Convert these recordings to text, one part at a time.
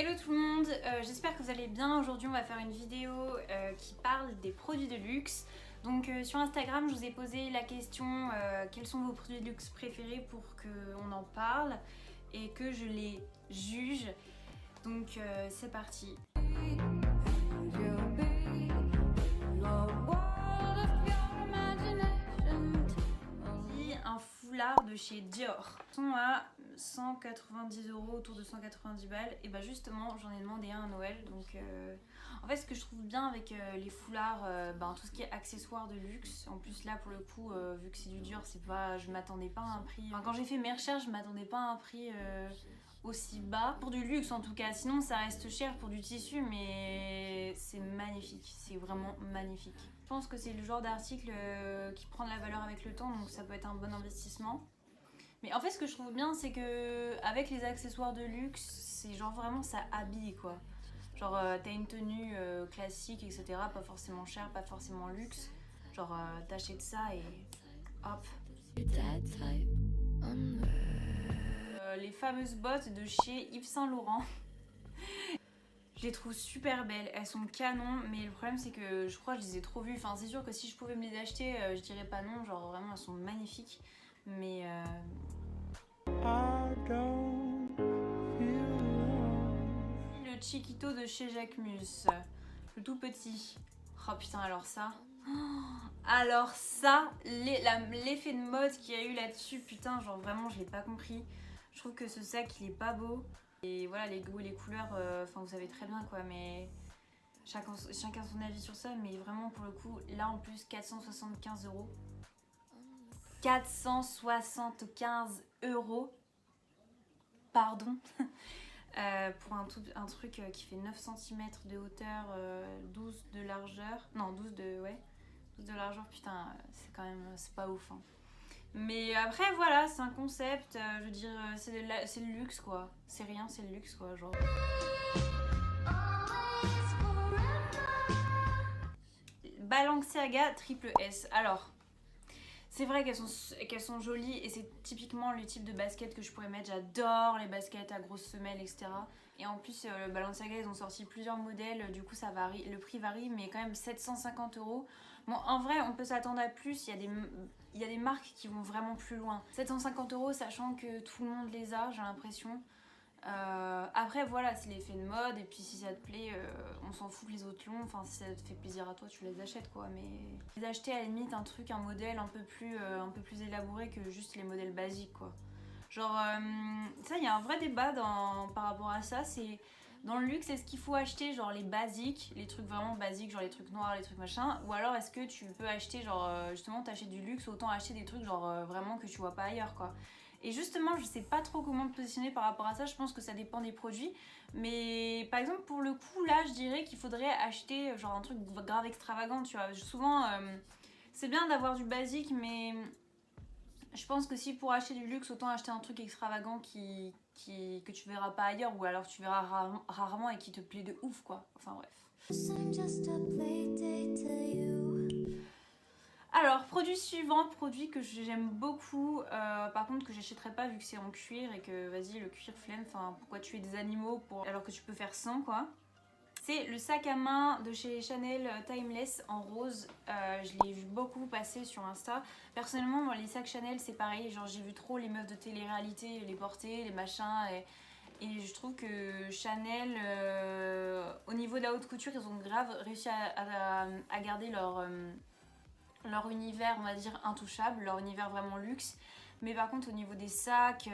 Hello tout le monde, j'espère que vous allez bien. Aujourd'hui on va faire une vidéo qui parle des produits de luxe. Donc sur Instagram je vous ai posé la question quels sont vos produits de luxe préférés pour qu'on en parle et que je les juge. Donc c'est parti. Un foulard de chez Dior. Ils sont à 190 €, autour de 190 balles. Et bah justement, j'en ai demandé un à Noël. Donc en fait, ce que je trouve bien avec les foulards, tout ce qui est accessoires de luxe. En plus là, pour le coup, vu que c'est du Dior, c'est pas, je m'attendais pas à un prix. Enfin, quand j'ai fait mes recherches, je m'attendais pas à un prix aussi bas pour du luxe en tout cas. Sinon, ça reste cher pour du tissu, mais c'est magnifique. C'est vraiment magnifique. Je pense que c'est le genre d'article qui prend de la valeur avec le temps, donc ça peut être un bon investissement. Mais en fait, ce que je trouve bien, c'est que avec les accessoires de luxe, c'est genre vraiment ça habille quoi. Genre t'as une tenue classique, etc. Pas forcément chère, pas forcément luxe. Genre t'achètes ça et hop. Les fameuses bottes de chez Yves Saint Laurent. Je les trouve super belles, elles sont canon, mais le problème c'est que je crois que je les ai trop vues. Enfin, c'est sûr que si je pouvais me les acheter, je dirais pas non, genre vraiment elles sont magnifiques. Mais le Chiquito de chez Jacquemus, le tout petit. Oh putain, alors ça. Alors ça, l'effet de mode qu'il y a eu là-dessus, putain, genre vraiment je l'ai pas compris. Je trouve que ce sac il est pas beau. Et voilà, les goûts et les couleurs, enfin vous savez très bien quoi, mais chacun son avis sur ça. Mais vraiment pour le coup, là en plus 475 €. 475 €, pardon, pour un truc qui fait 9 cm de hauteur, 12 de largeur, non 12 de, ouais, 12 de largeur, putain, c'est quand même, c'est pas ouf, hein. Mais après voilà, c'est un concept, je veux dire, c'est le luxe quoi, c'est rien, c'est le luxe quoi, genre. Balenciaga triple S, alors... C'est vrai qu'elles sont jolies et c'est typiquement le type de basket que je pourrais mettre. J'adore les baskets à grosses semelles, etc. Et en plus, Balenciaga, ils ont sorti plusieurs modèles, du coup ça varie, le prix varie, mais quand même 750 €. Bon, en vrai, on peut s'attendre à plus, il y a des marques qui vont vraiment plus loin. 750 €, sachant que tout le monde les a, j'ai l'impression. Après voilà, c'est l'effet de mode et puis si ça te plaît, on s'en fout que les autres l'ont. Enfin, si ça te fait plaisir à toi, tu les achètes quoi. Mais les acheter à la limite un truc, un modèle un peu plus élaboré que juste les modèles basiques quoi. Genre ça, il y a un vrai débat par rapport à ça. C'est dans le luxe, est-ce qu'il faut acheter genre les basiques, les trucs vraiment basiques, genre les trucs noirs, les trucs machin, ou alors est-ce que tu peux acheter genre justement t'achètes du luxe, autant acheter des trucs genre vraiment que tu vois pas ailleurs quoi. Et justement, je sais pas trop comment me positionner par rapport à ça, je pense que ça dépend des produits. Mais par exemple, pour le coup, là, je dirais qu'il faudrait acheter genre un truc grave extravagant, tu vois. Souvent, c'est bien d'avoir du basique, mais je pense que si pour acheter du luxe, autant acheter un truc extravagant que tu verras pas ailleurs, ou alors tu verras rarement et qui te plaît de ouf, quoi. Enfin bref. Alors, produit suivant, produit que j'aime beaucoup, par contre que j'achèterais pas vu que c'est en cuir et que vas-y, le cuir flemme, enfin pourquoi tuer des animaux alors que tu peux faire sans quoi. C'est le sac à main de chez Chanel Timeless en rose. Je l'ai vu beaucoup passer sur Insta. Personnellement, moi, les sacs Chanel, c'est pareil. Genre, j'ai vu trop les meufs de télé-réalité les porter, les machins. Et je trouve que Chanel, au niveau de la haute couture, ils ont grave réussi à garder leur univers, on va dire, intouchable, leur univers vraiment luxe. Mais par contre, au niveau des sacs,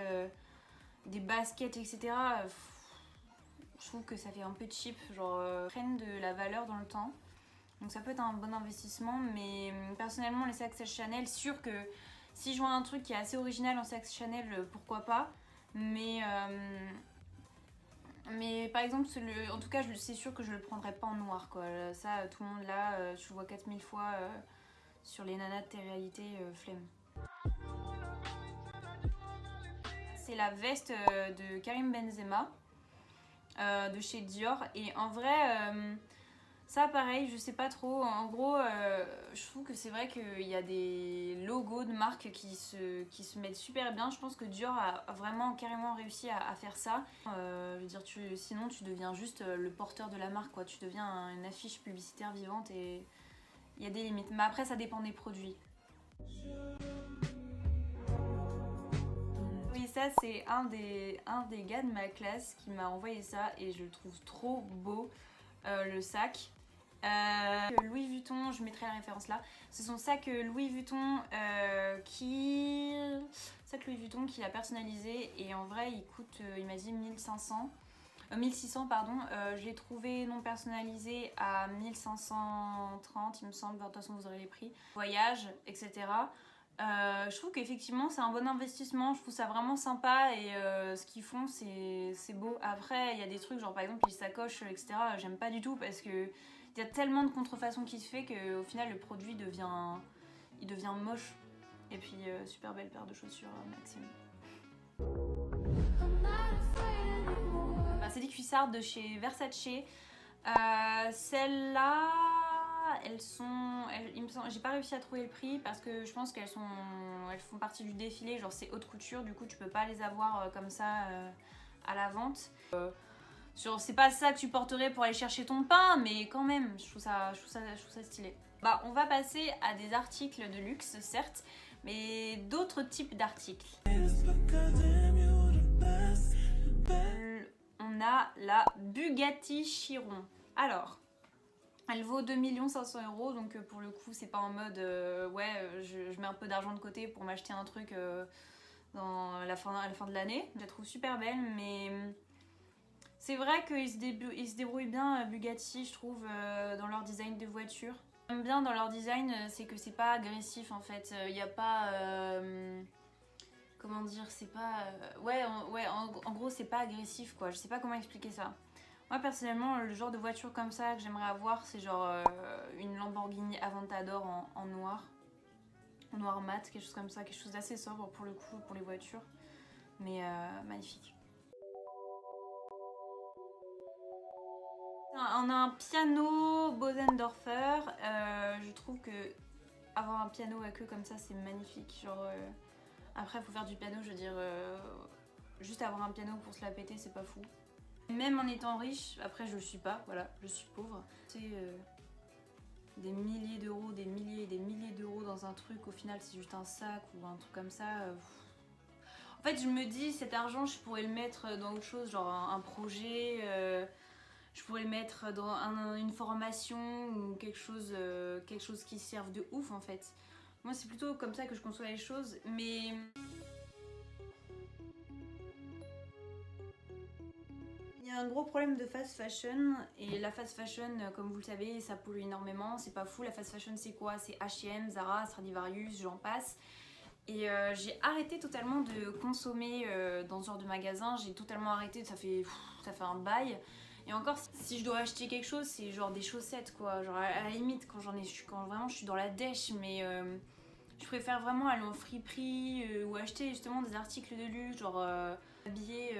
des baskets, etc., je trouve que ça fait un peu cheap, genre prennent de la valeur dans le temps. Donc ça peut être un bon investissement, mais personnellement, les sacs Chanel, sûr que si je vois un truc qui est assez original en sacs Chanel, pourquoi pas. Mais par exemple, en tout cas, c'est sûr que je le prendrais pas en noir, quoi. Ça, tout le monde là, je le vois 4000 fois sur les nanas de télé-réalité, flemme. C'est la veste de Karim Benzema de chez Dior. Et en vrai, Ça, pareil, je sais pas trop. En gros, je trouve que c'est vrai qu'il y a des logos de marques qui se mettent super bien. Je pense que Dior a vraiment carrément réussi à faire ça. Je veux dire, sinon, tu deviens juste le porteur de la marque, quoi. Tu deviens une affiche publicitaire vivante et il y a des limites. Mais après, ça dépend des produits. Oui, ça, c'est un des gars de ma classe qui m'a envoyé ça et je le trouve trop beau, le sac. Louis Vuitton, je mettrai la référence là. C'est son sac Louis Vuitton sac Louis Vuitton qu'il a personnalisé et en vrai il coûte, il m'a dit 1600 pardon. Je l'ai trouvé non personnalisé à 1530 il me semble. De toute façon vous aurez les prix. Voyage, etc. Je trouve qu'effectivement c'est un bon investissement, je trouve ça vraiment sympa et ce qu'ils font c'est beau. Après il y a des trucs genre par exemple les sacoches etc. J'aime pas du tout parce que il y a tellement de contrefaçon qui se fait qu'au final le produit il devient moche. Et puis super belle paire de chaussures Maxime. C'est des cuissardes de chez Versace. Celles-là, il me semble, j'ai pas réussi à trouver le prix parce que je pense elles font partie du défilé, genre c'est haute couture, du coup tu peux pas les avoir comme ça à la vente. Genre c'est pas ça que tu porterais pour aller chercher ton pain, mais quand même, je trouve ça stylé. Bah on va passer à des articles de luxe, certes, mais d'autres types d'articles. On a la Bugatti Chiron. Alors, elle vaut 2 500 000 €, donc pour le coup, c'est pas en mode je mets un peu d'argent de côté pour m'acheter un truc à la fin de l'année. Je la trouve super belle, mais c'est vrai qu'ils se débrouillent bien, Bugatti, je trouve, dans leur design de voiture. Ce que j'aime bien dans leur design, c'est que c'est pas agressif en fait. Il n'y a pas. Comment dire, c'est pas. En gros, c'est pas agressif quoi. Je sais pas comment expliquer ça. Moi personnellement, le genre de voiture comme ça que j'aimerais avoir, c'est genre une Lamborghini Aventador en noir. En noir mat, quelque chose comme ça, quelque chose d'assez sobre pour le coup, pour les voitures. Mais magnifique. On a un piano Bosendorfer. Je trouve que avoir un piano à queue comme ça, c'est magnifique. Genre, après, il faut faire du piano, je veux dire, juste avoir un piano pour se la péter, c'est pas fou. Même en étant riche, après je le suis pas, voilà, je suis pauvre. C'est des milliers d'euros, des milliers et des milliers d'euros dans un truc, au final c'est juste un sac ou un truc comme ça. En fait, je me dis, cet argent, je pourrais le mettre dans autre chose, genre un projet. Je pourrais le mettre dans une formation ou quelque chose qui serve de ouf en fait. Moi c'est plutôt comme ça que je conçois les choses, mais... Il y a un gros problème de fast fashion, et la fast fashion, comme vous le savez, ça pollue énormément, c'est pas fou. La fast fashion c'est quoi? C'est H&M, Zara, Stradivarius, j'en passe. Et j'ai arrêté totalement de consommer dans ce genre de magasin, j'ai totalement arrêté, ça fait un bail. Et encore, si je dois acheter quelque chose, c'est genre des chaussettes quoi. Genre à la limite, quand vraiment je suis dans la dèche, mais je préfère vraiment aller en friperie ou acheter justement des articles de luxe, genre habiller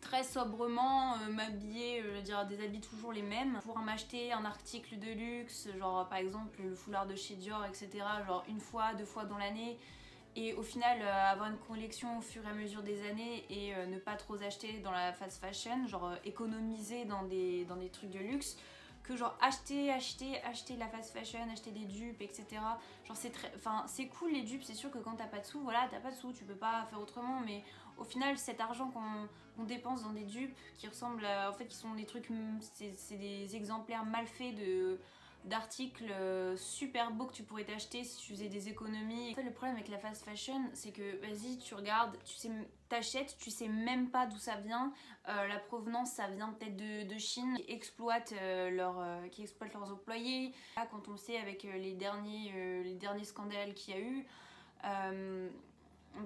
très sobrement, m'habiller, dire des habits toujours les mêmes. Pour m'acheter un article de luxe, genre par exemple le foulard de chez Dior, etc. Genre une fois, deux fois dans l'année. Et au final, avoir une collection au fur et à mesure des années et ne pas trop acheter dans la fast fashion, genre économiser dans des trucs de luxe, que genre acheter la fast fashion, acheter des dupes, etc. Genre c'est cool les dupes, c'est sûr que quand t'as pas de sous, voilà, t'as pas de sous, tu peux pas faire autrement, mais au final, cet argent qu'on dépense dans des dupes qui ressemblent en fait, qui sont des trucs, c'est des exemplaires mal faits d'articles super beaux que tu pourrais t'acheter si tu faisais des économies. En fait, le problème avec la fast fashion, c'est que vas-y, tu regardes, t'achètes, tu sais même pas d'où ça vient. La provenance, ça vient peut-être de Chine, qui exploitent leurs employés. Là, quand on le sait avec les derniers scandales qu'il y a eu,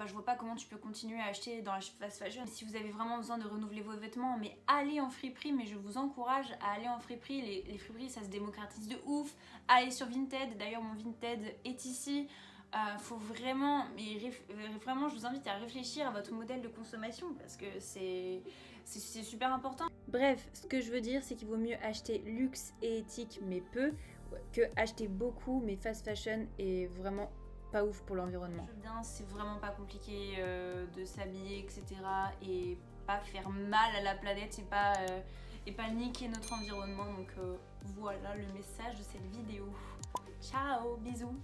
je vois pas comment tu peux continuer à acheter dans la fast fashion. Si vous avez vraiment besoin de renouveler vos vêtements, mais allez en friperie, mais je vous encourage à aller en friperie. Les friperies, ça se démocratise de ouf. Allez sur Vinted, d'ailleurs mon Vinted est ici. Faut vraiment, vraiment, je vous invite à réfléchir à votre modèle de consommation parce que c'est c'est super important. Bref, ce que je veux dire, c'est qu'il vaut mieux acheter luxe et éthique mais peu, que acheter beaucoup mais fast fashion et vraiment pas ouf pour l'environnement. Je veux bien, c'est vraiment pas compliqué de s'habiller, etc. et pas faire mal à la planète et pas niquer notre environnement. Donc voilà le message de cette vidéo. Ciao, bisous.